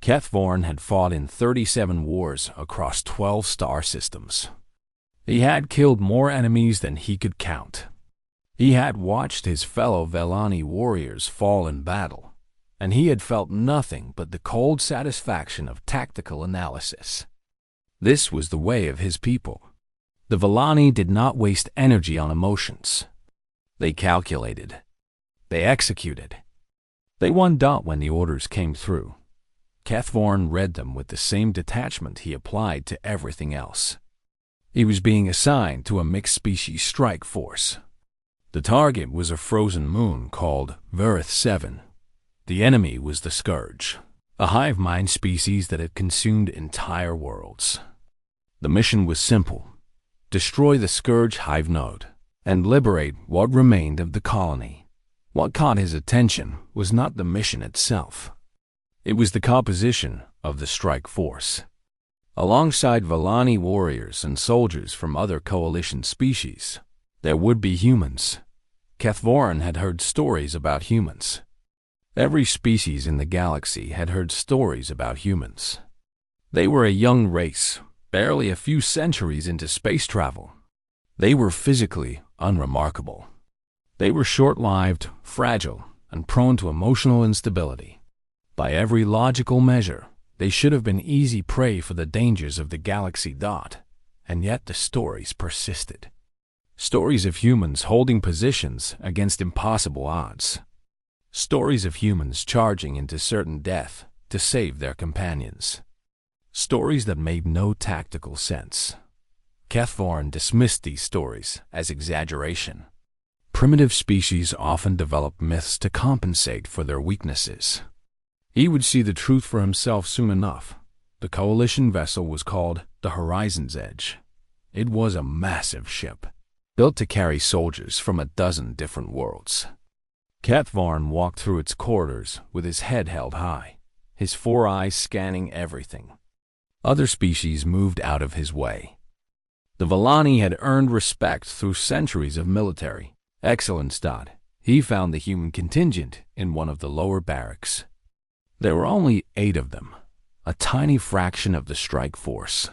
Kethvorn had fought in 37 wars across 12 star systems. He had killed more enemies than he could count. He had watched his fellow Velani warriors fall in battle, and he had felt nothing but the cold satisfaction of tactical analysis. This was the way of his people. The Velani did not waste energy on emotions. They calculated. They executed. They won dot when the orders came through. Kethvorn read them with the same detachment he applied to everything else. He was being assigned to a mixed-species strike force. The target was a frozen moon called Verith 7. The enemy was the Scourge, a hive mind species that had consumed entire worlds. The mission was simple: destroy the Scourge hive node and liberate what remained of the colony. What caught his attention was not the mission itself. It was the composition of the strike force. Alongside Velani warriors and soldiers from other coalition species, there would be humans. Kethvorn had heard stories about humans. Every species in the galaxy had heard stories about humans. They were a young race, barely a few centuries into space travel. They were physically unremarkable. They were short-lived, fragile, and prone to emotional instability. By every logical measure, they should have been easy prey for the dangers of the galaxy dot, and yet the stories persisted. Stories of humans holding positions against impossible odds. Stories of humans charging into certain death to save their companions. Stories that made no tactical sense. Kethvorn dismissed these stories as exaggeration. Primitive species often develop myths to compensate for their weaknesses. He would see the truth for himself soon enough. The coalition vessel was called the Horizon's Edge. It was a massive ship, built to carry soldiers from a dozen different worlds. Kethvorn walked through its corridors with his head held high, his 4 eyes scanning everything. Other species moved out of his way. The Velani had earned respect through centuries of military excellence. He found the human contingent in one of the lower barracks. There were only 8 of them, a tiny fraction of the strike force.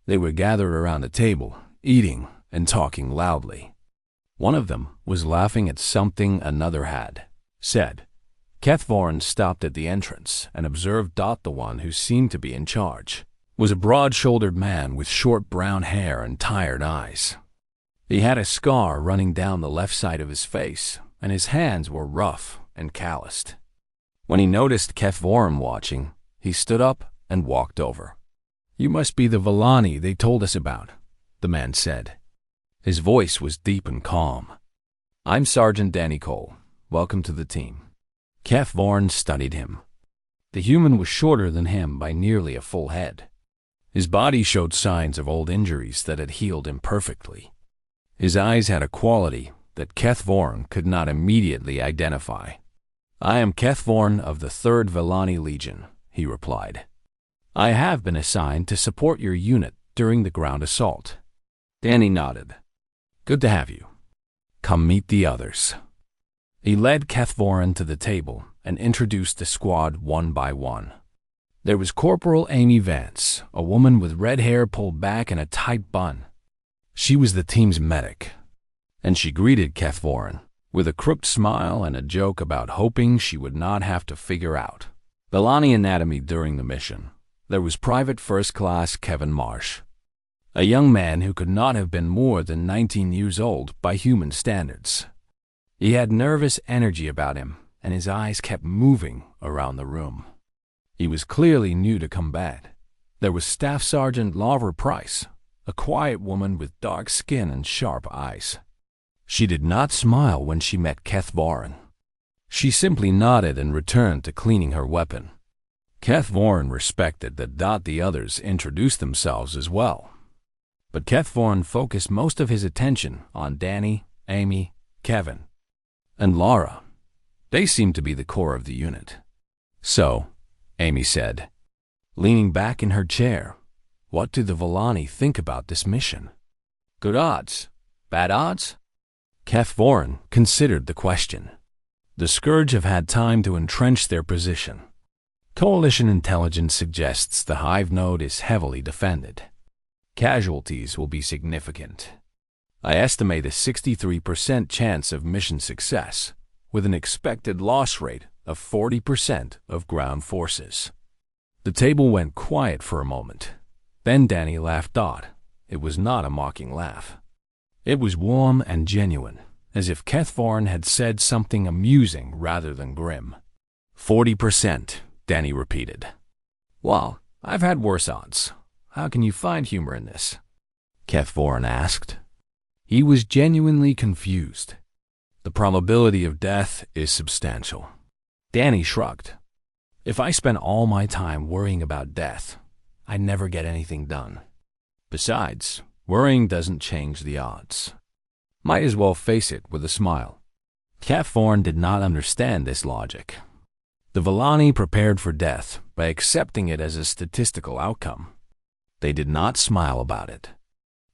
They were gathered around a table, eating and talking loudly. One of them was laughing at something another had said. Kethvorn stopped at the entrance and observed the one who seemed to be in charge was a broad-shouldered man with short brown hair and tired eyes. He had a scar running down the left side of his face, and his hands were rough and calloused. When he noticed Kethvorn watching, he stood up and walked over. "You must be the Velani they told us about," the man said. His voice was deep and calm. "I'm Sergeant Danny Cole. Welcome to the team." Kethvorn studied him. The human was shorter than him by nearly a full head. His body showed signs of old injuries that had healed imperfectly. His eyes had a quality that Kethvorn could not immediately identify. "I am Kethvorn of the 3rd Velani Legion," he replied. "I have been assigned to support your unit during the ground assault." Danny nodded. "Good to have you. Come meet the others." He led Kethvorn to the table and introduced the squad one by one. There was Corporal Amy Vance, a woman with red hair pulled back in a tight bun. She was the team's medic, and she greeted Kethvorn with a crooked smile and a joke about hoping she would not have to figure out Velani anatomy during the mission. There was Private First Class Kevin Marsh, a young man who could not have been more than 19 years old by human standards. He had nervous energy about him, and his eyes kept moving around the room. He was clearly new to combat. There was Staff Sergeant Laura Price, a quiet woman with dark skin and sharp eyes. She did not smile when she met Kethvorn. She simply nodded and returned to cleaning her weapon. Kethvorn respected that the others introduced themselves as well. But Kethvorn focused most of his attention on Danny, Amy, Kevin, and Laura. They seemed to be the core of the unit. "So," Amy said, leaning back in her chair, "what do the Velani think about this mission? Good odds? Bad odds?" Kethvorn considered the question. The Scourge have had time to entrench their position. Coalition intelligence suggests the hive node is heavily defended. Casualties will be significant. I estimate a 63% chance of mission success, with an expected loss rate of 40% of ground forces. The table went quiet for a moment. Then Danny laughed out. It was not a mocking laugh. It was warm and genuine, as if Kethvarn had said something amusing rather than grim. 40%, Danny repeated. Well, I've had worse odds. How can you find humor in this? Kethvarn asked. He was genuinely confused. The probability of death is substantial. Danny shrugged. If I spent all my time worrying about death, I'd never get anything done. Besides, worrying doesn't change the odds. Might as well face it with a smile. Kethvarn did not understand this logic. The Vellani prepared for death by accepting it as a statistical outcome. They did not smile about it.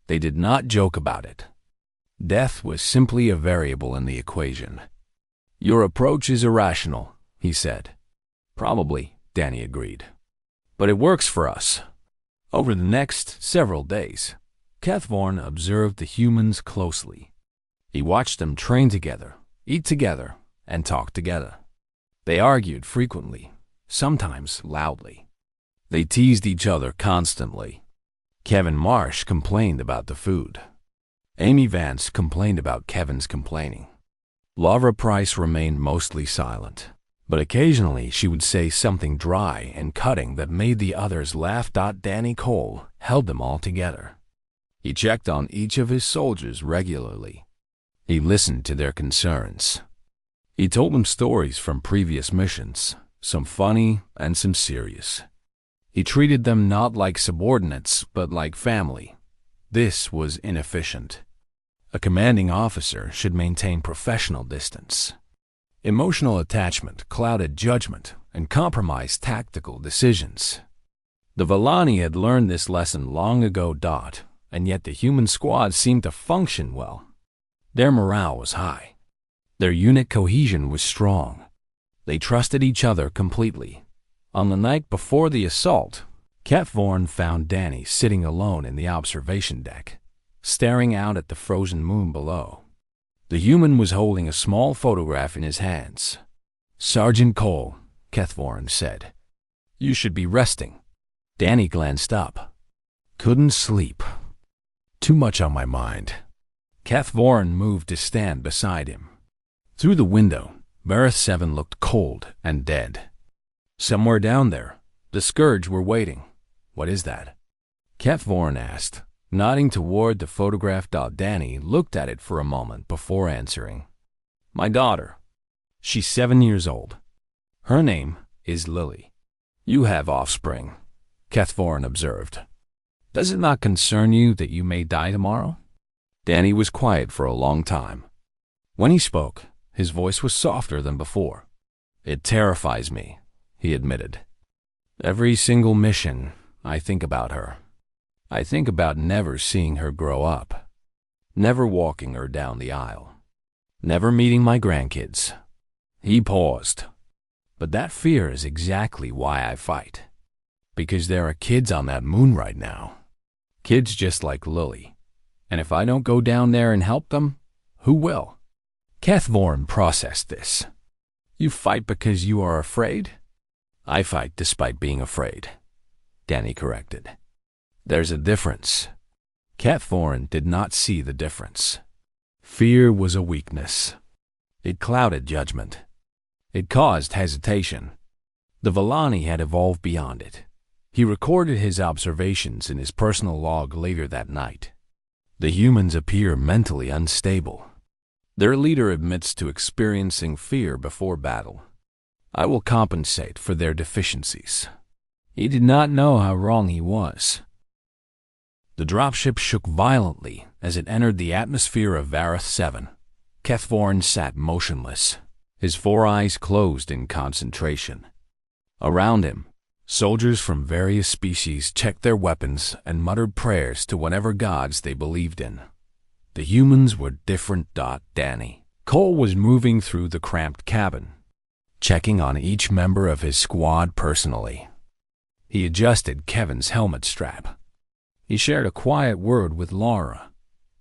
They did not joke about it. Death was simply a variable in the equation. Your approach is irrational, he said. Probably, Danny agreed. But it works for us. Over the next several days, Kethvarn observed the humans closely. He watched them train together, eat together, and talk together. They argued frequently, sometimes loudly. They teased each other constantly. Kevin Marsh complained about the food. Amy Vance complained about Kevin's complaining. Laura Price remained mostly silent, but occasionally she would say something dry and cutting that made the others laugh. Danny Cole held them all together. He checked on each of his soldiers regularly. He listened to their concerns. He told them stories from previous missions, some funny and some serious. He treated them not like subordinates, but like family. This was inefficient. A commanding officer should maintain professional distance. Emotional attachment clouded judgment and compromised tactical decisions. The Vellani had learned this lesson long ago, and yet the human squad seemed to function well. Their morale was high. Their unit cohesion was strong. They trusted each other completely. On the night before the assault, Kethvarn found Danny sitting alone in the observation deck, staring out at the frozen moon below. The human was holding a small photograph in his hands. Sergeant Cole, Kethvarn said, you should be resting. Danny glanced up. Couldn't sleep. Too much on my mind. Kethvarn moved to stand beside him. Through the window, Vareth 7 looked cold and dead. Somewhere down there, the Scourge were waiting. What is that? Kethvarn asked, nodding toward the photograph. Danny looked at it for a moment before answering. My daughter. She's 7 years old. Her name is Lily. You have offspring, Kethvarn observed. Does it not concern you that you may die tomorrow? Danny was quiet for a long time. When he spoke, his voice was softer than before. It terrifies me, he admitted. Every single mission, I think about her. I think about never seeing her grow up, never walking her down the aisle, never meeting my grandkids. He paused. But that fear is exactly why I fight. Because there are kids on that moon right now. Kids just like Lily. And if I don't go down there and help them, who will? Kethvarn processed this. You fight because you are afraid? I fight despite being afraid, Danny corrected. There's a difference. Kethvarn did not see the difference. Fear was a weakness. It clouded judgment. It caused hesitation. The Vellani had evolved beyond it. He recorded his observations in his personal log later that night. The humans appear mentally unstable. Their leader admits to experiencing fear before battle. I will compensate for their deficiencies. He did not know how wrong he was. The dropship shook violently as it entered the atmosphere of Vareth 7. Kethvarn sat motionless, his 4 eyes closed in concentration. Around him, soldiers from various species checked their weapons and muttered prayers to whatever gods they believed in. The humans were different. Danny Cole was moving through the cramped cabin. checking on each member of his squad personally. He adjusted Kevin's helmet strap. He shared a quiet word with Laura.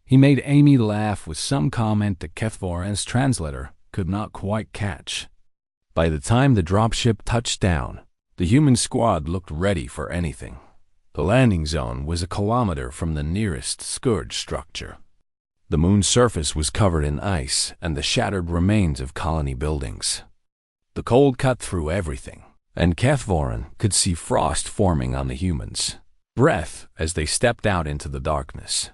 He made Amy laugh with some comment that Kethvoran's translator could not quite catch. By the time the dropship touched down, the human squad looked ready for anything. The landing zone was a kilometer from the nearest Scourge structure. The moon's surface was covered in ice and the shattered remains of colony buildings. The cold cut through everything, and Kethvoran could see frost forming on the humans' breath as they stepped out into the darkness.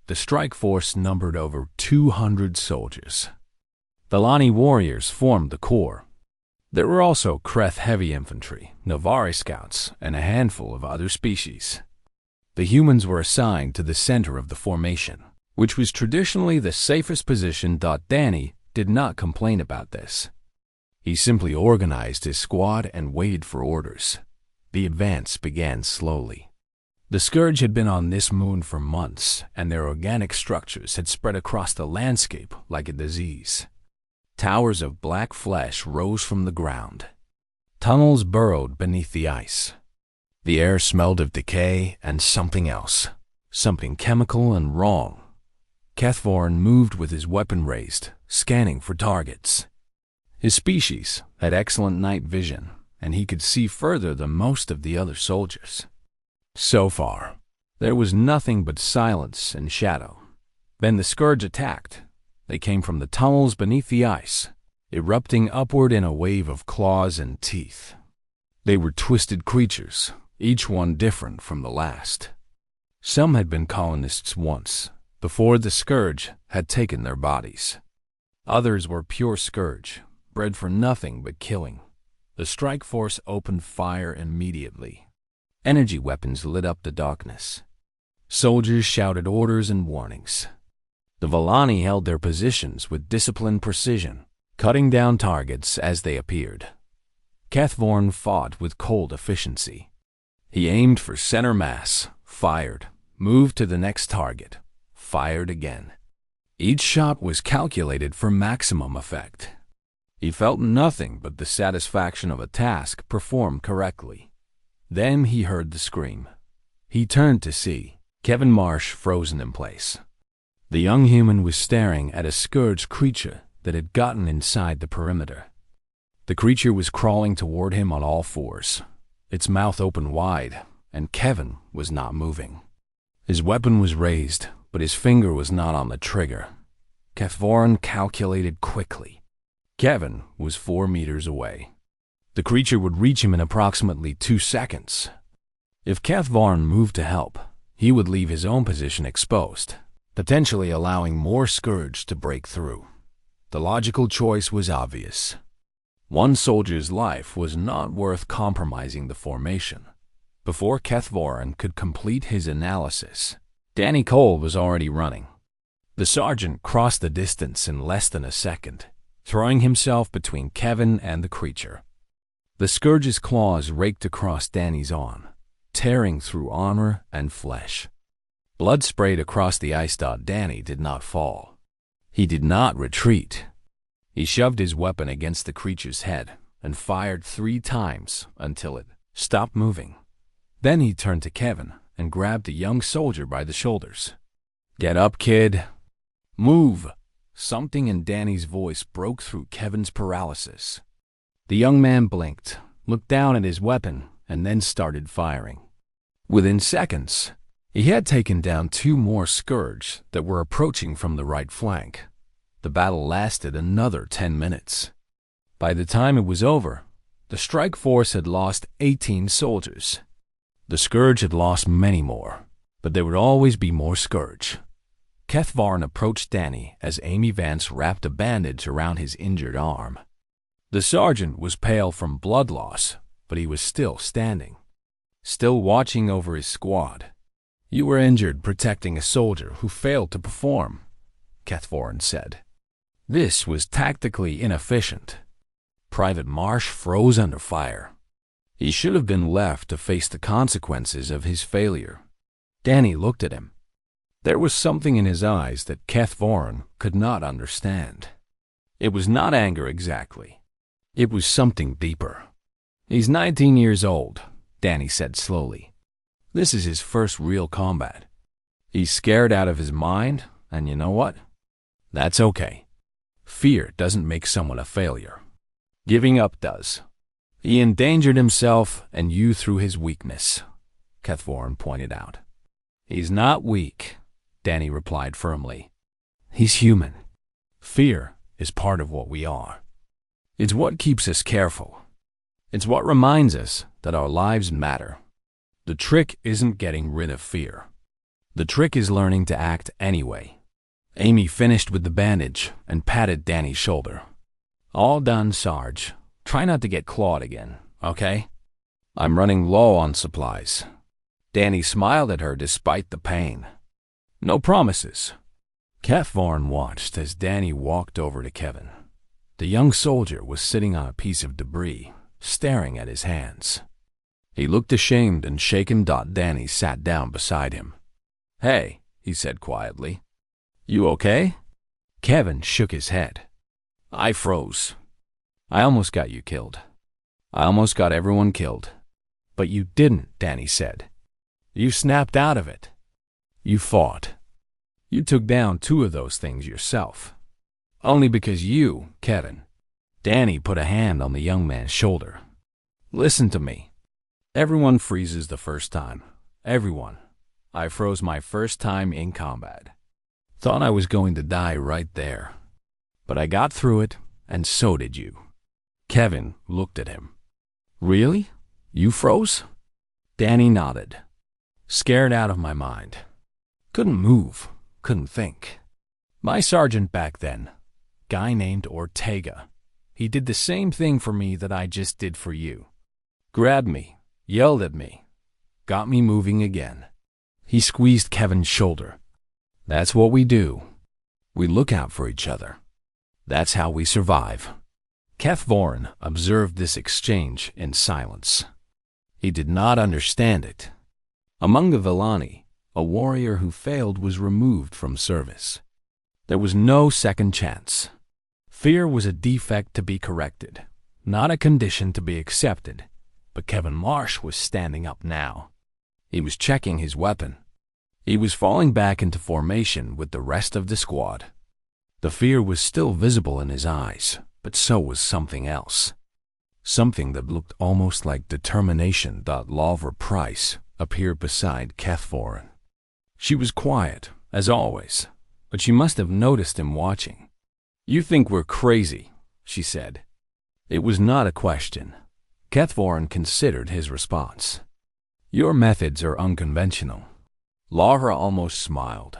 The strike force numbered over 200 soldiers. The Lani warriors formed the core. There were also Kreth heavy infantry, Navari scouts, and a handful of other species. The humans were assigned to the center of the formation, which was traditionally the safest position. Danny did not complain about this. He simply organized his squad and waited for orders. The advance began slowly. The Scourge had been on this moon for months, and their organic structures had spread across the landscape like a disease. Towers of black flesh rose from the ground. Tunnels burrowed beneath the ice. The air smelled of decay and something else, something chemical and wrong. Kethvoran moved with his weapon raised, scanning for targets. His species had excellent night vision, and he could see further than most of the other soldiers. So far, there was nothing but silence and shadow. Then the Scourge attacked. They came from the tunnels beneath the ice, erupting upward in a wave of claws and teeth. They were twisted creatures, each one different from the last. Some had been colonists once, before the Scourge had taken their bodies. Others were pure Scourge, bred for nothing but killing. The strike force opened fire immediately. Energy weapons lit up the darkness. Soldiers shouted orders and warnings. The Vallani held their positions with disciplined precision, cutting down targets as they appeared. Kethvoran fought with cold efficiency. He aimed for center mass, fired, moved to the next target, fired again. Each shot was calculated for maximum effect. He felt nothing but the satisfaction of a task performed correctly. Then he heard the scream. He turned to see Kevin Marsh frozen in place. The young human was staring at a Scourge creature that had gotten inside the perimeter. The creature was crawling toward him on all fours, its mouth open wide, and Kevin was not moving. His weapon was raised, but his finger was not on the trigger. Kethvoran calculated quickly. Kevin was 4 meters away. The creature would reach him in approximately 2 seconds. If Kethvoran moved to help, he would leave his own position exposed, potentially allowing more Scourge to break through. The logical choice was obvious. One soldier's life was not worth compromising the formation. Before Kethvoran could complete his analysis, Danny Cole was already running. The sergeant crossed the distance in less than a second, throwing himself between Kevin and the creature. The Scourge's claws raked across Danny's arm, tearing through armor and flesh. Blood sprayed across the ice. Danny did not fall. He did not retreat. He shoved his weapon against the creature's head and fired 3 times until it stopped moving. Then he turned to Kevin and grabbed the young soldier by the shoulders. "Get up, kid. Move." Something in Danny's voice broke through Kevin's paralysis. The young man blinked, looked down at his weapon, and then started firing. Within seconds, he had taken down 2 more Scourge that were approaching from the right flank. The battle lasted another 10 minutes. By the time it was over, the strike force had lost 18 soldiers. The Scourge had lost many more, but there would always be more Scourge. Kethvoran approached Danny as Amy Vance wrapped a bandage around his injured arm. The sergeant was pale from blood loss, but he was still standing, still watching over his squad. "You were injured protecting a soldier who failed to perform," Kethvoran said. This was tactically inefficient. Private Marsh froze under fire. He should have been left to face the consequences of his failure. Danny looked at him. There was something in his eyes that Kethvoran could not understand. It was not anger exactly. It was something deeper. He's 19 years old, Danny said slowly. This is his first real combat. He's scared out of his mind, and you know what? That's okay. Fear doesn't make someone a failure. Giving up does. He endangered himself and you through his weakness, Kethvorin pointed out. He's not weak, Danny replied firmly. He's human. Fear is part of what we are. It's what keeps us careful. It's what reminds us that our lives matter. The trick isn't getting rid of fear. The trick is learning to act anyway. Amy finished with the bandage and patted Danny's shoulder. All done, Sarge. Try not to get clawed again, okay? I'm running low on supplies. Danny smiled at her despite the pain. No promises. Kethvorin watched as Danny walked over to Kevin. The young soldier was sitting on a piece of debris, staring at his hands. He looked ashamed and shaken. Danny sat down beside him. Hey, he said quietly. You okay? Kevin shook his head. I froze. I almost got you killed. I almost got everyone killed. But you didn't, Danny said. You snapped out of it. You fought. You took down 2 of those things yourself. Only because you, Kevin. Danny put a hand on the young man's shoulder. Listen to me. Everyone freezes the first time. Everyone. I froze my first time in combat. Thought I was going to die right there. But I got through it, and so did you. Kevin looked at him. Really? You froze? Danny nodded. Scared out of my mind. Couldn't move, couldn't think. My sergeant back then, guy named Ortega, he did the same thing for me that I just did for you. Grabbed me, yelled at me, got me moving again. He squeezed Kevin's shoulder. That's what we do. We look out for each other. That's how we survive. Kethvorin observed this exchange in silence. He did not understand it. Among the Villani, a warrior who failed was removed from service. There was no second chance. Fear was a defect to be corrected, not a condition to be accepted. But Kevin Marsh was standing up now. He was checking his weapon. He was falling back into formation with the rest of the squad. The fear was still visible in his eyes, but so was something else. Something that looked almost like determination. Laura Price appeared beside Kethvorin. She was quiet, as always, but she must have noticed him watching. You think we're crazy, she said. It was not a question. Kethvorin considered his response. Your methods are unconventional. Laura almost smiled.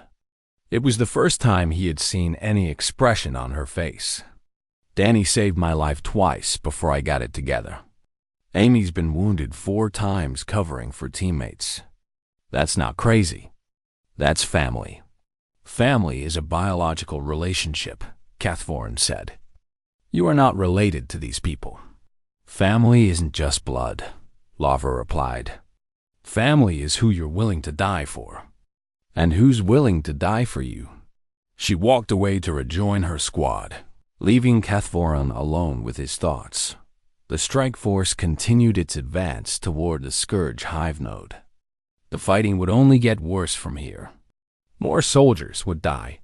It was the first time he had seen any expression on her face. Danny saved my life twice before I got it together. Amy's been wounded 4 times covering for teammates. That's not crazy. That's family. Family is a biological relationship, Kethvorin said. You are not related to these people. Family isn't just blood, Laura replied. Family is who you're willing to die for. And who's willing to die for you. She walked away to rejoin her squad, leaving Kethvorin alone with his thoughts. The strike force continued its advance toward the Scourge hive node. The fighting would only get worse from here. More soldiers would die.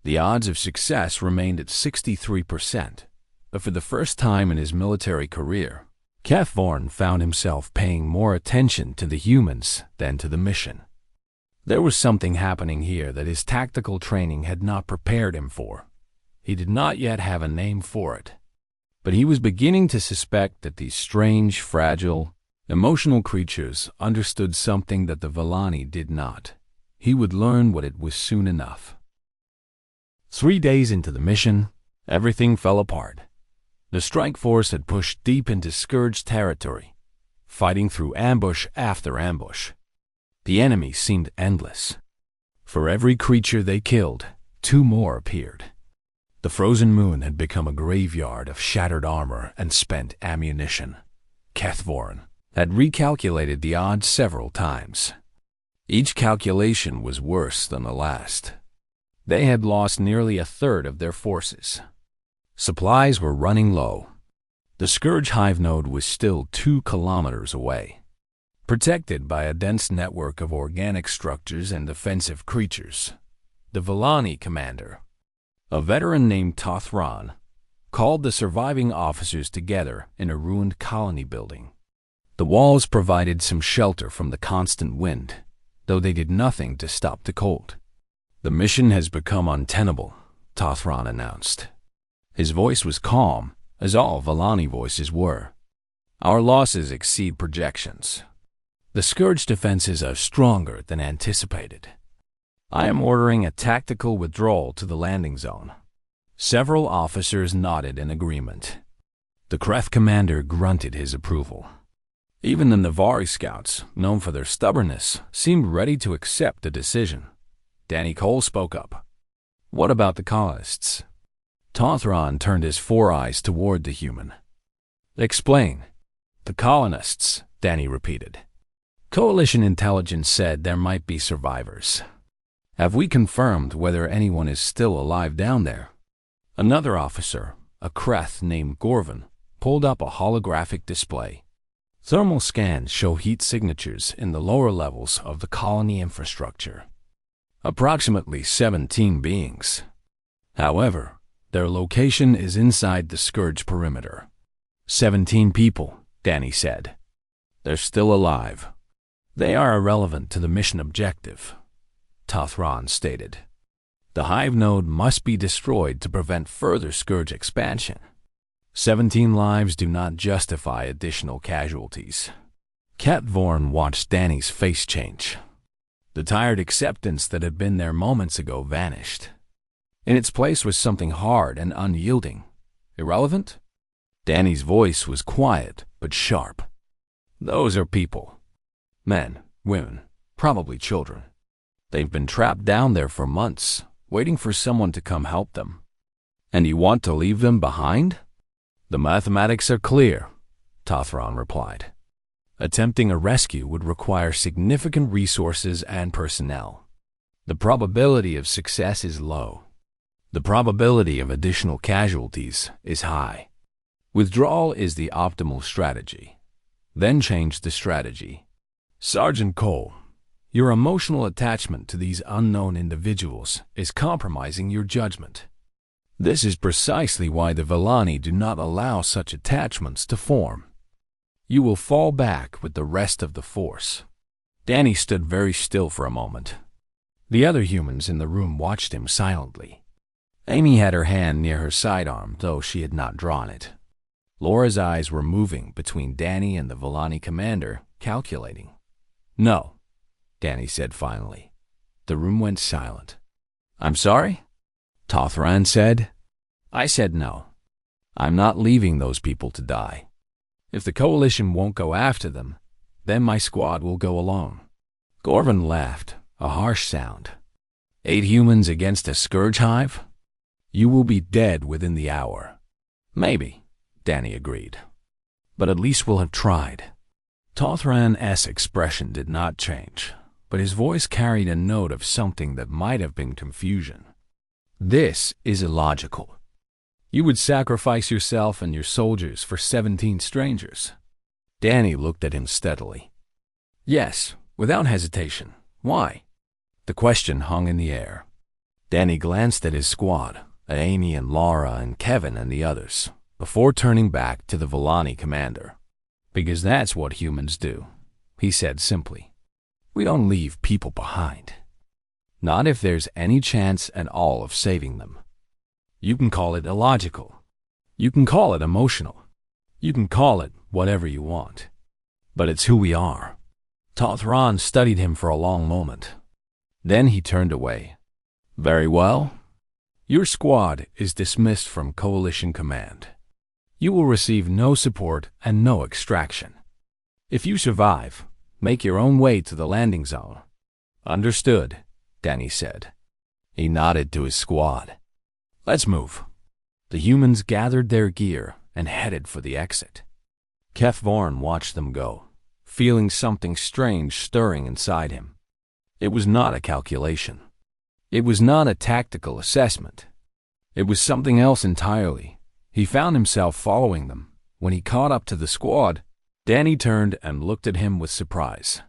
The odds of success remained at 63%, but for the first time in his military career, Kethvorin found himself paying more attention to the humans than to the mission. There was something happening here that his tactical training had not prepared him for. He did not yet have a name for it, but he was beginning to suspect that these strange, fragile, emotional creatures understood something that the Villani did not. He would learn what it was soon enough. 3 days into the mission, everything fell apart. The strike force had pushed deep into Scourge territory, fighting through ambush after ambush. The enemy seemed endless. For every creature they killed, 2 more appeared. The frozen moon had become a graveyard of shattered armor and spent ammunition. Kethvorin had recalculated the odds several times. Each calculation was worse than the last. They had lost nearly 1/3 of their forces. Supplies were running low. The Scourge hive node was still 2 kilometers away, protected by a dense network of organic structures and defensive creatures. The Villani commander, a veteran named Tothron, called the surviving officers together in a ruined colony building. The walls provided some shelter from the constant wind, though they did nothing to stop the cold. "The mission has become untenable," Tothron announced. His voice was calm, as all Villani voices were. "Our losses exceed projections. The Scourge defenses are stronger than anticipated. I am ordering a tactical withdrawal to the landing zone." Several officers nodded in agreement. The Kreth commander grunted his approval. Even the Navari scouts, known for their stubbornness, seemed ready to accept the decision. Danny Cole spoke up. "What about the colonists?" Tothron turned his 4 eyes toward the human. "Explain." "The colonists," Danny repeated. "Coalition intelligence said there might be survivors. Have we confirmed whether anyone is still alive down there?" Another officer, a Kreth named Gorvin, pulled up a holographic display. "Thermal scans show heat signatures in the lower levels of the colony infrastructure. Approximately 17 beings. However, their location is inside the Scourge perimeter." 17 people, Danny said. "They're still alive. They are irrelevant to the mission objective," Tothron stated. "The hive node must be destroyed to prevent further Scourge expansion. 17 lives do not justify additional casualties." Cat Vorn watched Danny's face change. The tired acceptance that had been there moments ago vanished. In its place was something hard and unyielding. "Irrelevant?" Danny's voice was quiet but sharp. "Those are people. Men, women, probably children. They've been trapped down there for months, waiting for someone to come help them. And you want to leave them behind?" "The mathematics are clear," Tothron replied. "Attempting a rescue would require significant resources and personnel. The probability of success is low. The probability of additional casualties is high. Withdrawal is the optimal strategy. Then change the strategy. Sergeant Cole, your emotional attachment to these unknown individuals is compromising your judgment. This is precisely why the Villani do not allow such attachments to form. You will fall back with the rest of the force." Danny stood very still for a moment. The other humans in the room watched him silently. Amy had her hand near her sidearm, though she had not drawn it. Laura's eyes were moving between Danny and the Villani commander, calculating. "No," Danny said finally. The room went silent. "I'm sorry?" Tothran said. "I said no. I'm not leaving those people to die. If the Coalition won't go after them, then my squad will go alone." Gorvin laughed, a harsh sound. 8 humans against a Scourge hive? You will be dead within the hour." "Maybe," Danny agreed. "But at least we'll have tried." Tothran's expression did not change, but his voice carried a note of something that might have been confusion. "This is illogical. You would sacrifice yourself and your soldiers for 17 strangers." Danny looked at him steadily. "Yes, without hesitation. Why?" The question hung in the air. Danny glanced at his squad, at Amy and Laura and Kevin and the others, before turning back to the Villani commander. "Because that's what humans do," he said simply. "We don't leave people behind. Not if there's any chance at all of saving them. You can call it illogical. You can call it emotional. You can call it whatever you want. But it's who we are." Tothran studied him for a long moment. Then he turned away. "Very well. Your squad is dismissed from Coalition Command. You will receive no support and no extraction. If you survive, make your own way to the landing zone." "Understood," Danny said. He nodded to his squad. "Let's move." The humans gathered their gear and headed for the exit. Keth Vorn watched them go, feeling something strange stirring inside him. It was not a calculation. It was not a tactical assessment. It was something else entirely. He found himself following them, When he caught up to the squad, Danny turned and looked at him with surprise.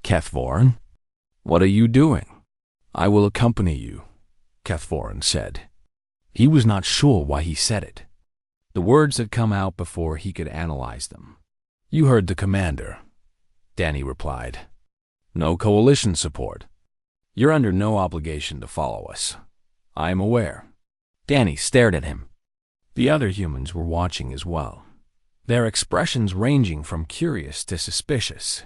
"Kethvorin, what are you doing?" "I will accompany you," Kethvorin said. He was not sure why he said it. The words had come out before he could analyze them. "You heard the commander," Danny replied. "No coalition support. You're under no obligation to follow us. I am aware." Danny stared at him. The other humans were watching as well, their expressions ranging from curious to suspicious.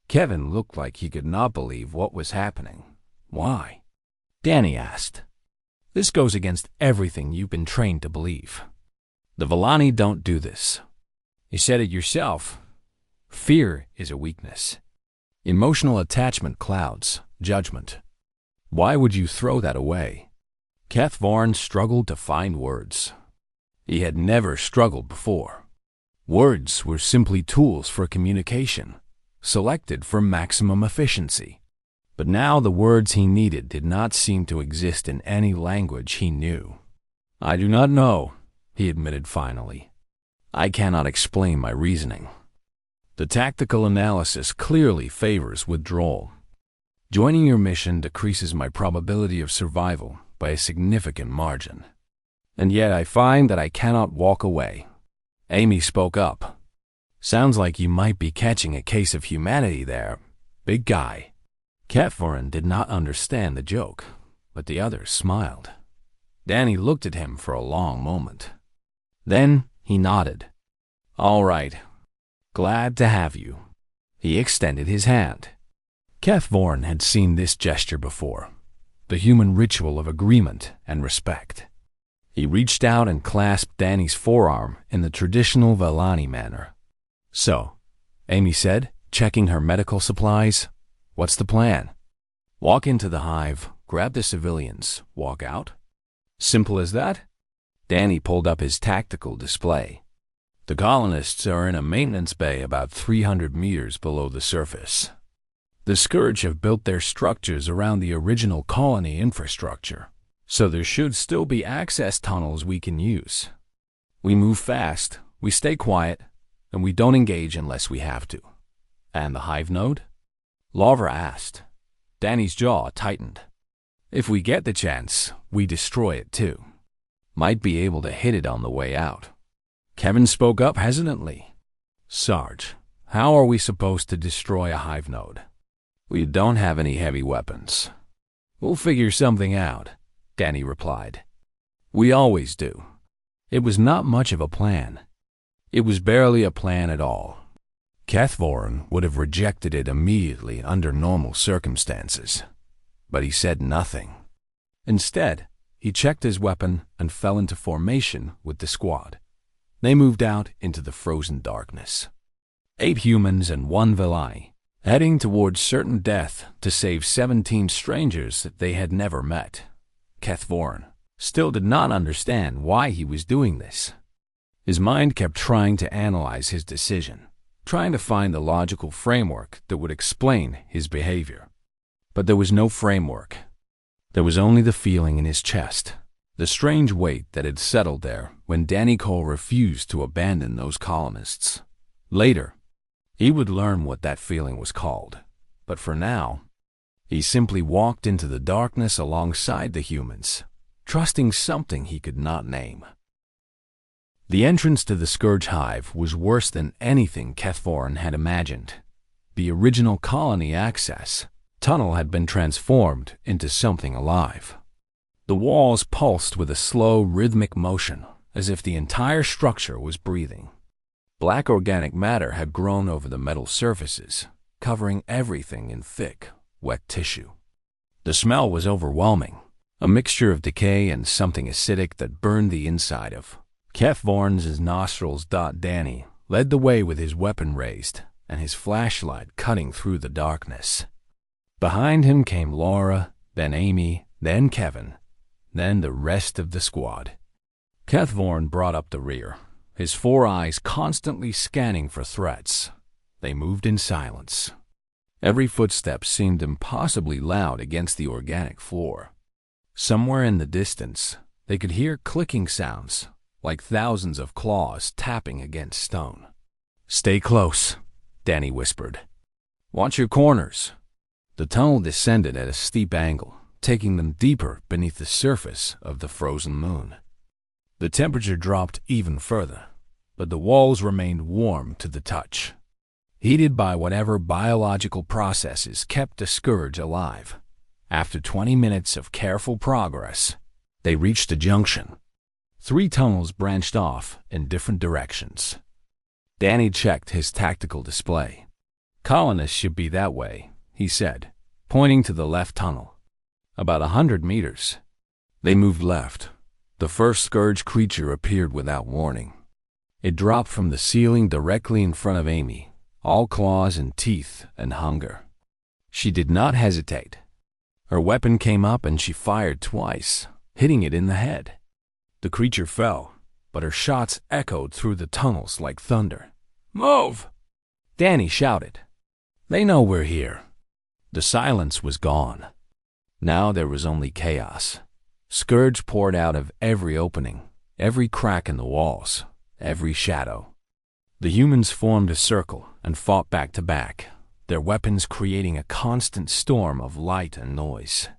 Kevin looked like he could not believe what was happening. "Why?" Danny asked. "This goes against everything you've been trained to believe. The Vellani don't do this. You said it yourself. Fear is a weakness. Emotional attachment clouds judgment. Why would you throw that away?" Kethvorin struggled to find words. He had never struggled before. Words were simply tools for communication, selected for maximum efficiency. But now the words he needed did not seem to exist in any language he knew. "I do not know," he admitted finally. "I cannot explain my reasoning. The tactical analysis clearly favors withdrawal. Joining your mission decreases my probability of survival by a significant margin. And yet I find that I cannot walk away." Amy spoke up. "Sounds like you might be catching a case of humanity there, big guy." Kethvorin did not understand the joke, but the others smiled. Danny looked at him for a long moment. Then he nodded. "All right. Glad to have you." He extended his hand. Kethvorin had seen this gesture before, the human ritual of agreement and respect. He reached out and clasped Danny's forearm in the traditional Vellani manner. "So," Amy said, checking her medical supplies, "what's the plan?" "Walk into the hive, grab the civilians, walk out? Simple as that?" Danny pulled up his tactical display. "The colonists are in a maintenance bay about 300 meters below the surface. The Scourge have built their structures around the original colony infrastructure, so there should still be access tunnels we can use. We move fast, we stay quiet, and we don't engage unless we have to." "And the hive node?" Lavra asked. Danny's jaw tightened. "If we get the chance, we destroy it too. Might be able to hit it on the way out." Kevin spoke up hesitantly. "Sarge, how are we supposed to destroy a hive node? We don't have any heavy weapons." "We'll figure something out," Danny replied. "We always do." It was not much of a plan. It was barely a plan at all. Kethvorin would have rejected it immediately under normal circumstances, but he said nothing. Instead, he checked his weapon and fell into formation with the squad. They moved out into the frozen darkness. 8 humans and 1 Vellani, heading towards certain death to save 17 strangers that they had never met. Kethvorin still did not understand why he was doing this. His mind kept trying to analyze his decision, trying to find the logical framework that would explain his behavior. But there was no framework. There was only the feeling in his chest, the strange weight that had settled there when Danny Cole refused to abandon those colonists. Later, he would learn what that feeling was called, but for now, he simply walked into the darkness alongside the humans, trusting something he could not name. The entrance to the Scourge Hive was worse than anything Kethvorin had imagined. The original colony access tunnel had been transformed into something alive. The walls pulsed with a slow, rhythmic motion, as if the entire structure was breathing. Black organic matter had grown over the metal surfaces, covering everything in thick, wet tissue. The smell was overwhelming, a mixture of decay and something acidic that burned the inside of Kethvorin's nostrils. Danny led the way with his weapon raised and his flashlight cutting through the darkness. Behind him came Laura, then Amy, then Kevin, then the rest of the squad. Kethvorin brought up the rear, his 4 eyes constantly scanning for threats. They moved in silence. Every footstep seemed impossibly loud against the organic floor. Somewhere in the distance, they could hear clicking sounds, like thousands of claws tapping against stone. "Stay close," Danny whispered. "Watch your corners." The tunnel descended at a steep angle, taking them deeper beneath the surface of the frozen moon. The temperature dropped even further, but the walls remained warm to the touch, heated by whatever biological processes kept the scourge alive. After 20 minutes of careful progress, they reached a junction. 3 tunnels branched off in different directions. Danny checked his tactical display. "Colonists should be that way," he said, pointing to the left tunnel. "About 100 meters." They moved left. The first scourge creature appeared without warning. It dropped from the ceiling directly in front of Amy, all claws and teeth and hunger. She did not hesitate. Her weapon came up and she fired twice, hitting it in the head. The creature fell, but her shots echoed through the tunnels like thunder. "Move!" Danny shouted. "They know we're here." The silence was gone. Now there was only chaos. Scourge poured out of every opening, every crack in the walls, every shadow. The humans formed a circle and fought back to back, their weapons creating a constant storm of light and noise.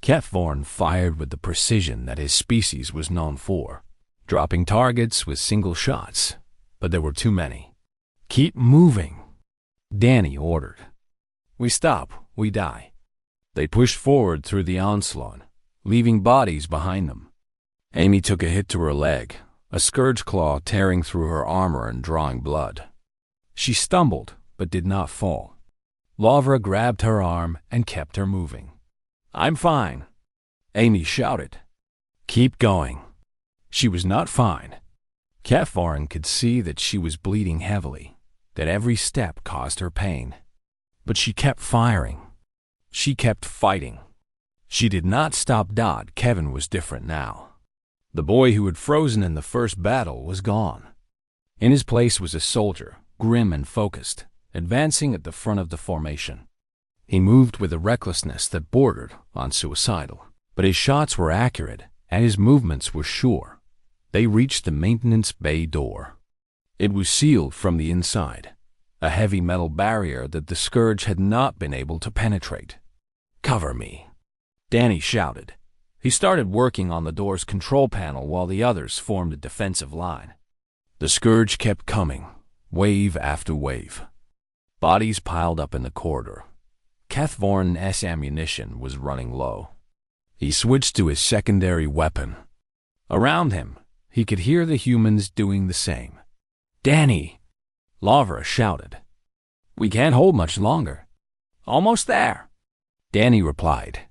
Kethvorn fired with the precision that his species was known for, dropping targets with single shots, but there were too many. "Keep moving," Danny ordered. "We stop, we die." They pushed forward through the onslaught, leaving bodies behind them. Amy took a hit to her leg, a scourge claw tearing through her armor and drawing blood. She stumbled, but did not fall. Lavra grabbed her arm and kept her moving. "I'm fine," Amy shouted. "Keep going." She was not fine. Kethvorn could see that she was bleeding heavily, that every step caused her pain. But she kept firing. She kept fighting. She did not stop. Kevin was different now. The boy who had frozen in the first battle was gone. In his place was a soldier, grim and focused, advancing at the front of the formation. He moved with a recklessness that bordered on suicidal, but his shots were accurate and his movements were sure. They reached the maintenance bay door. It was sealed from the inside, a heavy metal barrier that the scourge had not been able to penetrate. "Cover me," Danny shouted. He started working on the door's control panel while the others formed a defensive line. The scourge kept coming, wave after wave. Bodies piled up in the corridor. Kethvorn's ammunition was running low. He switched to his secondary weapon. Around him, he could hear the humans doing the same. "Danny!" Lavra shouted. "We can't hold much longer." "Almost there," Danny replied.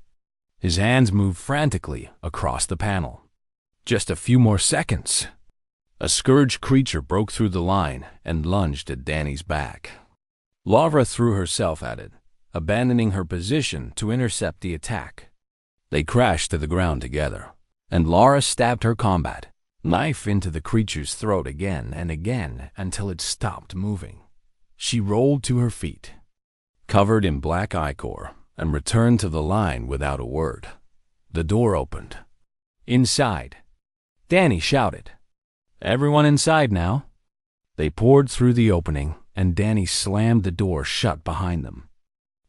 His hands moved frantically across the panel. "Just a few more seconds." A scourge creature broke through the line and lunged at Danny's back. Lavra threw herself at it, abandoning her position to intercept the attack. They crashed to the ground together, and Lara stabbed her combat knife into the creature's throat again and again until it stopped moving. She rolled to her feet, covered in black ichor, and returned to the line without a word. The door opened. "Inside," Danny shouted. "Everyone inside now." They poured through the opening, and Danny slammed the door shut behind them.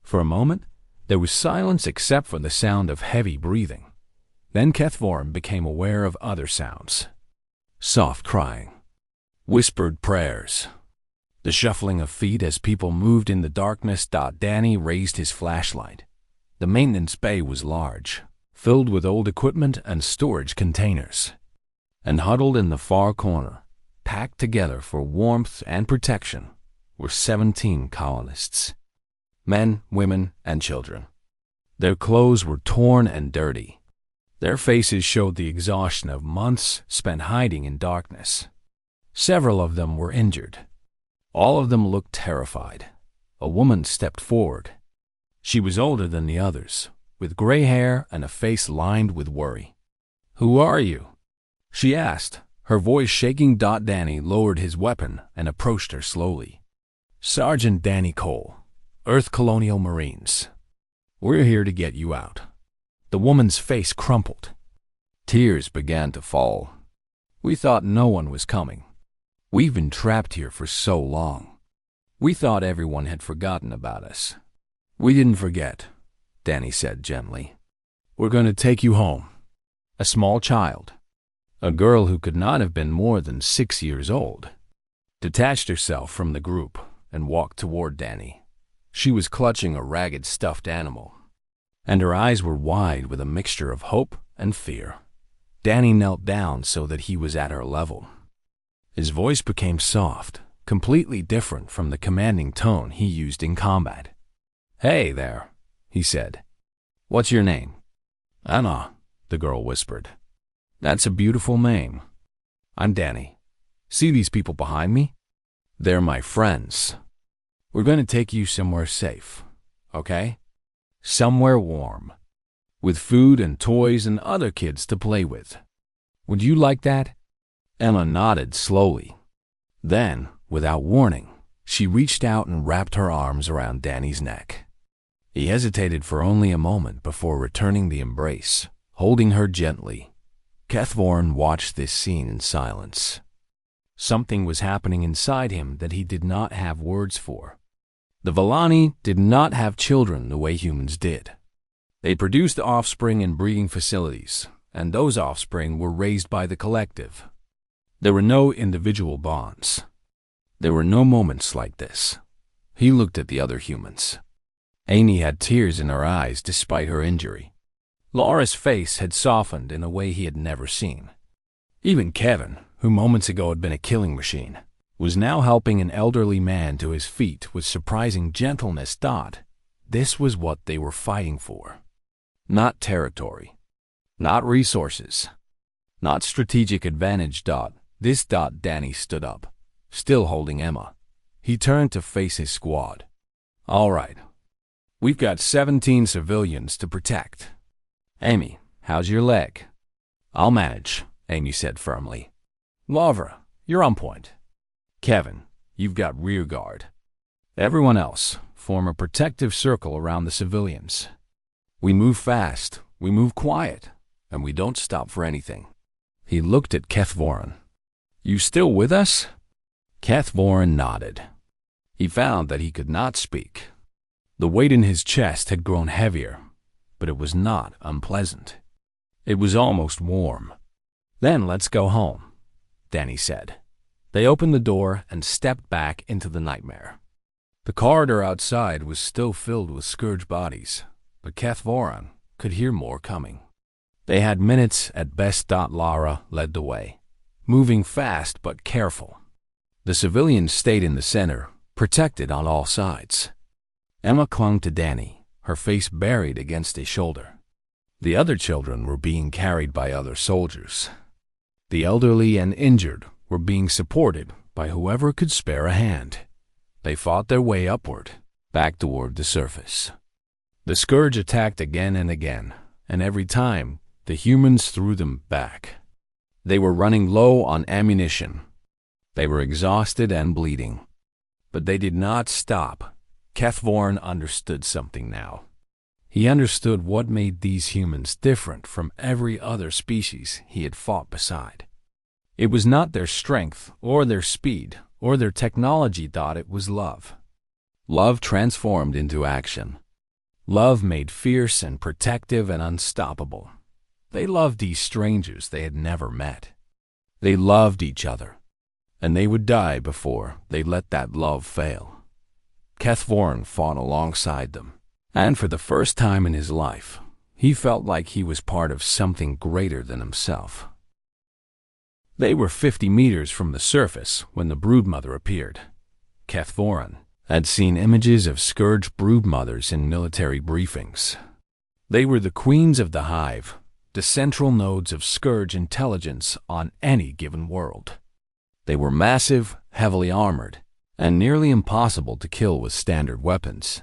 For a moment, there was silence except for the sound of heavy breathing. Then Kethvorn became aware of other sounds. Soft crying, whispered prayers, the shuffling of feet as people moved in the darkness. Danny raised his flashlight. The maintenance bay was large, filled with old equipment and storage containers. And huddled in the far corner, packed together for warmth and protection, were 17 colonists. Men, women, and children. Their clothes were torn and dirty. Their faces showed the exhaustion of months spent hiding in darkness. Several of them were injured. All of them looked terrified. A woman stepped forward. She was older than the others, with gray hair and a face lined with worry. "Who are you?" she asked, her voice shaking. Danny lowered his weapon and approached her slowly. "Sergeant Danny Cole, Earth Colonial Marines. We're here to get you out." The woman's face crumpled. Tears began to fall. We thought no one was coming. We've been trapped here for so long. We thought everyone had forgotten about us. We didn't forget, Danny said gently. We're going to take you home. A small child, a girl who could not have been more than 6 years old, detached herself from the group and walked toward Danny. She was clutching a ragged stuffed animal, and her eyes were wide with a mixture of hope and fear. Danny knelt down so that he was at her level. His voice became soft, completely different from the commanding tone he used in combat. "Hey there," he said. "What's your name?" "Anna," the girl whispered. "That's a beautiful name." "I'm Danny. See these people behind me? They're my friends. We're going to take you somewhere safe, okay? Somewhere warm, with food and toys and other kids to play with. Would you like that?" Emma nodded slowly. Then, without warning, she reached out and wrapped her arms around Danny's neck. He hesitated for only a moment before returning the embrace, holding her gently. Kethvorn watched this scene in silence. Something was happening inside him that he did not have words for. The Vellani did not have children the way humans did. They produced offspring in breeding facilities, and those offspring were raised by the collective. There were no individual bonds. There were no moments like this. He looked at the other humans. Amy had tears in her eyes despite her injury. Laura's face had softened in a way he had never seen. Even Kevin, who moments ago had been a killing machine, was now helping an elderly man to his feet with surprising gentleness. This was what they were fighting for. Not territory. Not resources. Not strategic advantage. This. Danny stood up, still holding Emma. He turned to face his squad. "All right. We've got 17 civilians to protect. Amy, how's your leg?" "I'll manage," Amy said firmly. "Lavra, you're on point. Kevin, you've got rear guard. Everyone else, form a protective circle around the civilians. We move fast, we move quiet, and we don't stop for anything." He looked at Kethvorn. "You still with us?" Kethvorn nodded. He found that he could not speak. The weight in his chest had grown heavier, but it was not unpleasant. It was almost warm. "Then let's go home," Danny said. They opened the door and stepped back into the nightmare. The corridor outside was still filled with scourge bodies, but Kethvorn could hear more coming. They had minutes at best. Lara led the way, moving fast but careful. The civilians stayed in the center, protected on all sides. Emma clung to Danny, her face buried against his shoulder. The other children were being carried by other soldiers. The elderly and injured were being supported by whoever could spare a hand. They fought their way upward, back toward the surface. The scourge attacked again and again, and every time the humans threw them back. They were running low on ammunition. They were exhausted and bleeding. But they did not stop. Kethvorn understood something now. He understood what made these humans different from every other species he had fought beside. It was not their strength or their speed or their technology. It was love. Love transformed into action. Love made fierce and protective and unstoppable. They loved these strangers they had never met. They loved each other, and they would die before they let that love fail. Kethvorn fought alongside them, and for the first time in his life, he felt like he was part of something greater than himself. They were 50 meters from the surface when the broodmother appeared. Kethvorn had seen images of scourge broodmothers in military briefings. They were the queens of the hive, the central nodes of scourge intelligence on any given world. They were massive, heavily armored, and nearly impossible to kill with standard weapons.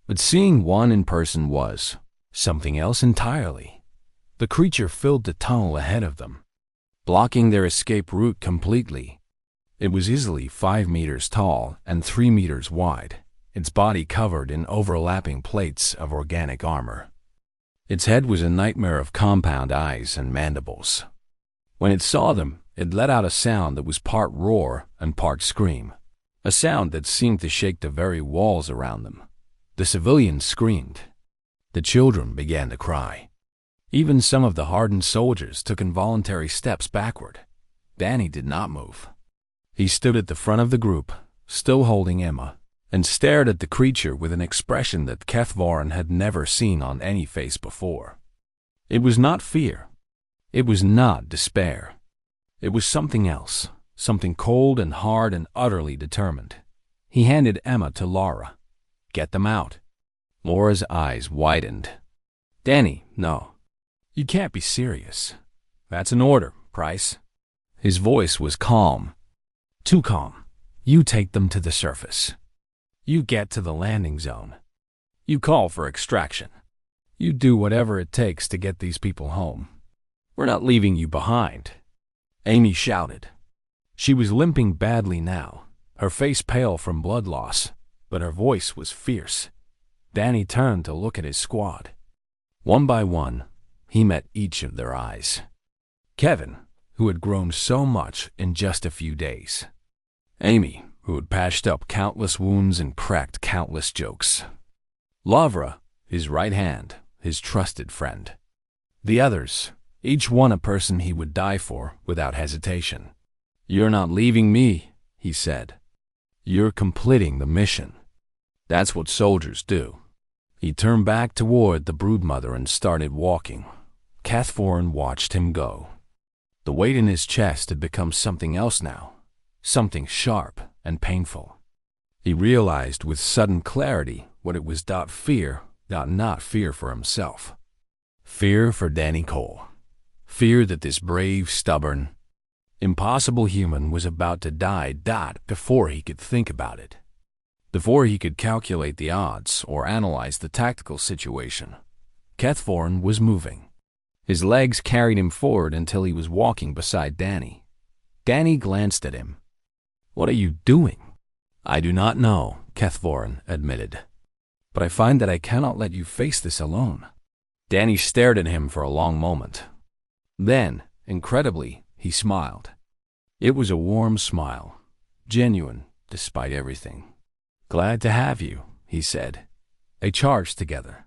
But seeing one in person was something else entirely. The creature filled the tunnel ahead of them, blocking their escape route completely. It was easily 5 meters tall and 3 meters wide, its body covered in overlapping plates of organic armor. Its head was a nightmare of compound eyes and mandibles. When it saw them, It let out a sound that was part roar and part scream, a sound that seemed to shake the very walls around them. The civilians screamed. The children began to cry. Even some of the hardened soldiers took involuntary steps backward. Danny did not move. He stood at the front of the group, still holding Emma, and stared at the creature with an expression that Kethvorin had never seen on any face before. It was not fear. It was not despair. It was something else, something cold and hard and utterly determined. He handed Emma to Laura. "Get them out." Laura's eyes widened. "Danny, no. You can't be serious. That's an order, Price." His voice was calm. Too calm. "You take them to the surface. You get to the landing zone. You call for extraction. You do whatever it takes to get these people home. We're not leaving you behind." Amy shouted. She was limping badly now, her face pale from blood loss, but her voice was fierce. Danny turned to look at his squad. One by one, he met each of their eyes. Kevin, who had grown so much in just a few days. Amy, who had patched up countless wounds and cracked countless jokes. Lavra, his right hand, his trusted friend. The others, each one a person he would die for without hesitation. "You're not leaving me," he said. "You're completing the mission. That's what soldiers do." He turned back toward the broodmother and started walking. Kethvorin watched him go. The weight in his chest had become something else now, something sharp and painful. He realized with sudden clarity what it was. Fear, not fear for himself. Fear for Danny Cole. Fear that this brave, stubborn, impossible human was about to die. Before he could think about it. Before he could calculate the odds or analyze the tactical situation. Kethvorin was moving. His legs carried him forward until he was walking beside Danny. Danny glanced at him. "What are you doing?" "I do not know," Kethvorin admitted. "But I find that I cannot let you face this alone." Danny stared at him for a long moment. Then, incredibly, he smiled. It was a warm smile, genuine despite everything. "Glad to have you," he said. They charged together.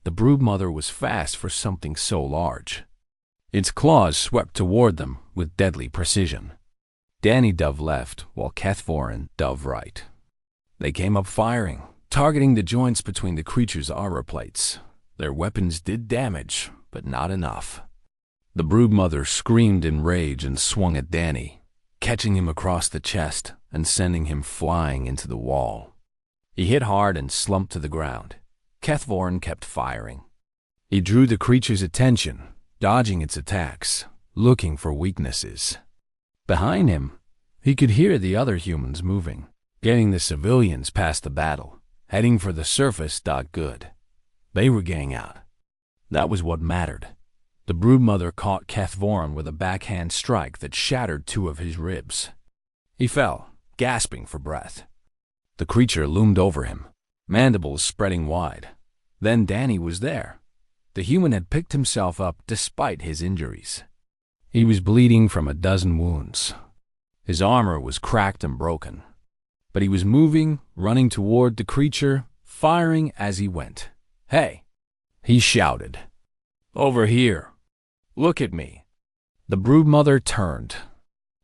The broodmother was fast for something so large. Its claws swept toward them with deadly precision. Danny dove left, while Kethvorin dove right. They came up firing, targeting the joints between the creature's armor plates. Their weapons did damage, but not enough. The broodmother screamed in rage and swung at Danny, catching him across the chest and sending him flying into the wall. He hit hard and slumped to the ground. Kethvorin kept firing. He drew the creature's attention, dodging its attacks, looking for weaknesses. Behind him, he could hear the other humans moving, getting the civilians past the battle, heading for the surface. Good. They were getting out. That was what mattered. The broodmother caught Kethvorin with a backhand strike that shattered two of his ribs. He fell, gasping for breath. The creature loomed over him, mandibles spreading wide. Then Danny was there. The human had picked himself up despite his injuries. He was bleeding from a dozen wounds. His armor was cracked and broken. But he was moving, running toward the creature, firing as he went. "Hey!" he shouted. "Over here! Look at me!" The broodmother turned.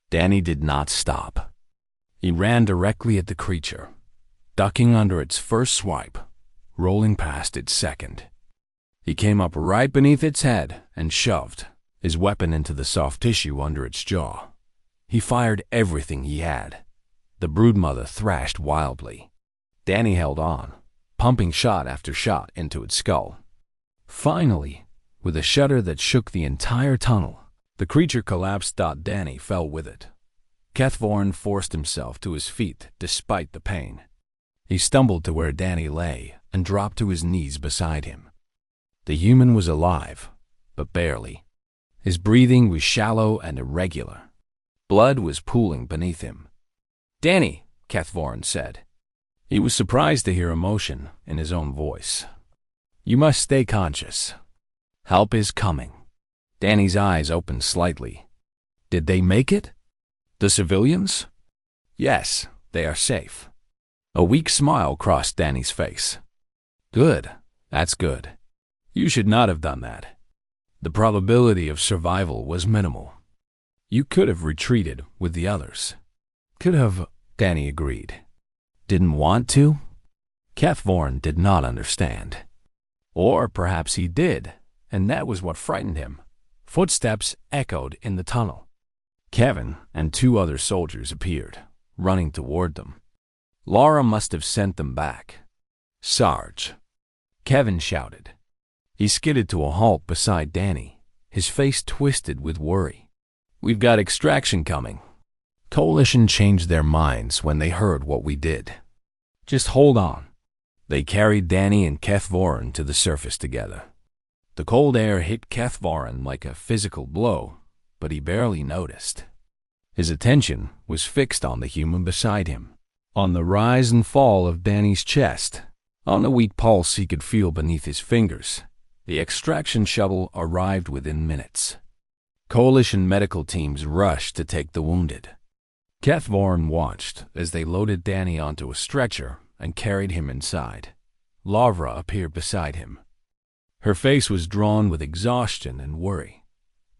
Danny did not stop. He ran directly at the creature, ducking under its first swipe, rolling past its second. He came up right beneath its head and shoved his weapon into the soft tissue under its jaw. He fired everything he had. The broodmother thrashed wildly. Danny held on, pumping shot after shot into its skull. Finally, with a shudder that shook the entire tunnel, the creature collapsed. Danny fell with it. Kethvorin forced himself to his feet despite the pain. He stumbled to where Danny lay and dropped to his knees beside him. The human was alive, but barely. His breathing was shallow and irregular. Blood was pooling beneath him. "Danny," Kethvorin said. He was surprised to hear emotion in his own voice. "You must stay conscious. Help is coming." Danny's eyes opened slightly. Did they make it? The civilians? Yes, they are safe. A weak smile crossed Danny's face. Good. That's good. You should not have done that. The probability of survival was minimal. You could have retreated with the others. Could have, Danny agreed. Didn't want to? Kethvorn did not understand. Or perhaps he did, and that was what frightened him. Footsteps echoed in the tunnel. Kevin and 2 other soldiers appeared, running toward them. Laura must have sent them back. Sarge. Kevin shouted. He skidded to a halt beside Danny, his face twisted with worry. We've got extraction coming. Coalition changed their minds when they heard what we did. Just hold on. They carried Danny and Kethvorn to the surface together. The cold air hit Kethvorn like a physical blow, but he barely noticed. His attention was fixed on the human beside him, on the rise and fall of Danny's chest, on the weak pulse he could feel beneath his fingers. The extraction shuttle arrived within minutes. Coalition medical teams rushed to take the wounded. Kethvorn watched as they loaded Danny onto a stretcher and carried him inside. Lavra appeared beside him. Her face was drawn with exhaustion and worry,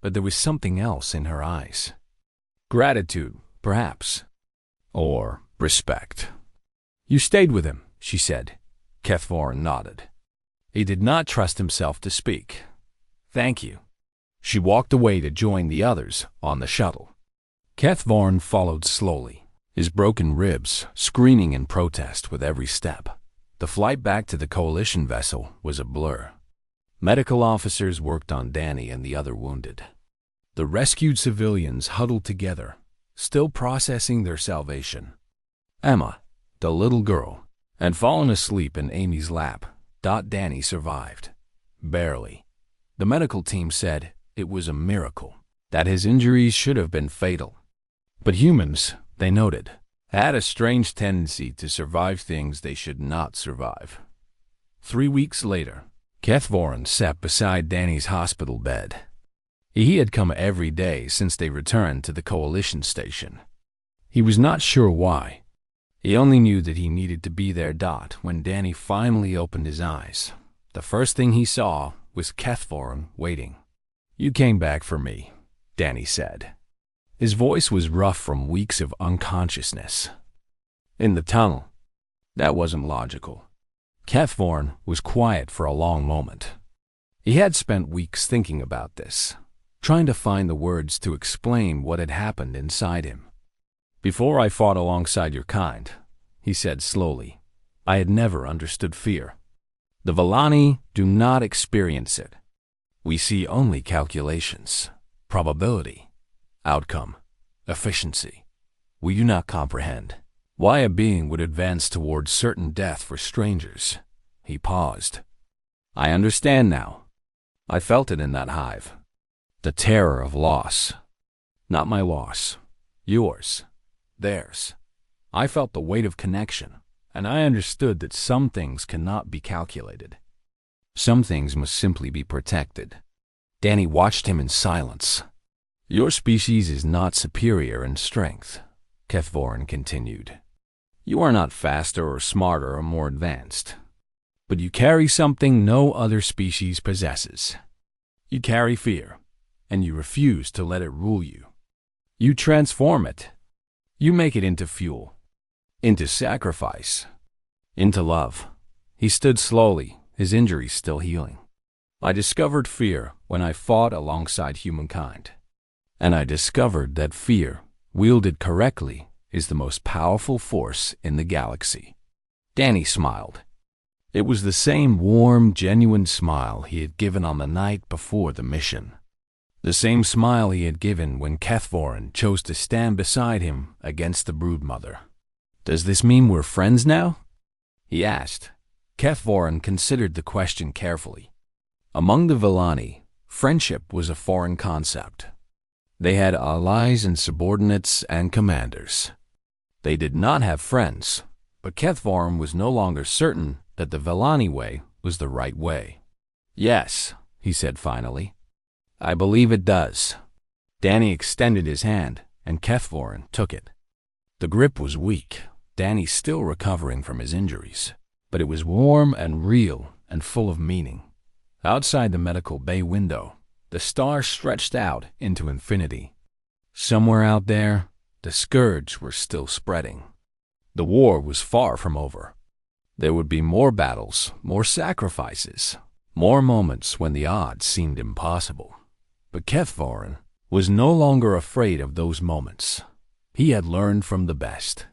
but there was something else in her eyes. Gratitude, perhaps. Or respect. You stayed with him, she said. Kethvorn nodded. He did not trust himself to speak. Thank you. She walked away to join the others on the shuttle. Kethvorn followed slowly, his broken ribs screaming in protest with every step. The flight back to the Coalition vessel was a blur. Medical officers worked on Danny and the other wounded. The rescued civilians huddled together, still processing their salvation. Emma, the little girl, had fallen asleep in Amy's lap. Danny survived. Barely. The medical team said it was a miracle, that his injuries should have been fatal. But humans, they noted, had a strange tendency to survive things they should not survive. 3 weeks later, Kethvorn sat beside Danny's hospital bed. He had come every day since they returned to the Coalition station. He was not sure why. He only knew that he needed to be there. When Danny finally opened his eyes, the first thing he saw was Kethvorn waiting. You came back for me, Danny said. His voice was rough from weeks of unconsciousness. In the tunnel. That wasn't logical. Kethvorn was quiet for a long moment. He had spent weeks thinking about this, trying to find the words to explain what had happened inside him. Before I fought alongside your kind, he said slowly, I had never understood fear. The Vellani do not experience it. We see only calculations, probability, outcome, efficiency. We do not comprehend why a being would advance towards certain death for strangers. He paused. I understand now. I felt it in that hive. The terror of loss. Not my loss. Yours. Theirs. I felt the weight of connection, and I understood that some things cannot be calculated. Some things must simply be protected. Danny watched him in silence. Your species is not superior in strength, Kethvorn continued. You are not faster or smarter or more advanced, but you carry something no other species possesses. You carry fear, and you refuse to let it rule you. You transform it. You make it into fuel, into sacrifice, into love. He stood slowly, his injuries still healing. I discovered fear when I fought alongside humankind, and I discovered that fear, wielded correctly, is the most powerful force in the galaxy. Danny smiled. It was the same warm, genuine smile he had given on the night before the mission. The same smile he had given when Kethvorn chose to stand beside him against the broodmother. Does this mean we're friends now? He asked. Kethvorn considered the question carefully. Among the Vellani, friendship was a foreign concept. They had allies and subordinates and commanders. They did not have friends, but Kethvorn was no longer certain that the Vellani way was the right way. Yes, he said finally. I believe it does. Danny extended his hand, and Kethvorin took it. The grip was weak, Danny still recovering from his injuries, but it was warm and real and full of meaning. Outside the medical bay window, the stars stretched out into infinity. Somewhere out there, the scourge were still spreading. The war was far from over. There would be more battles, more sacrifices, more moments when the odds seemed impossible. But Kethvorin was no longer afraid of those moments. He had learned from the best.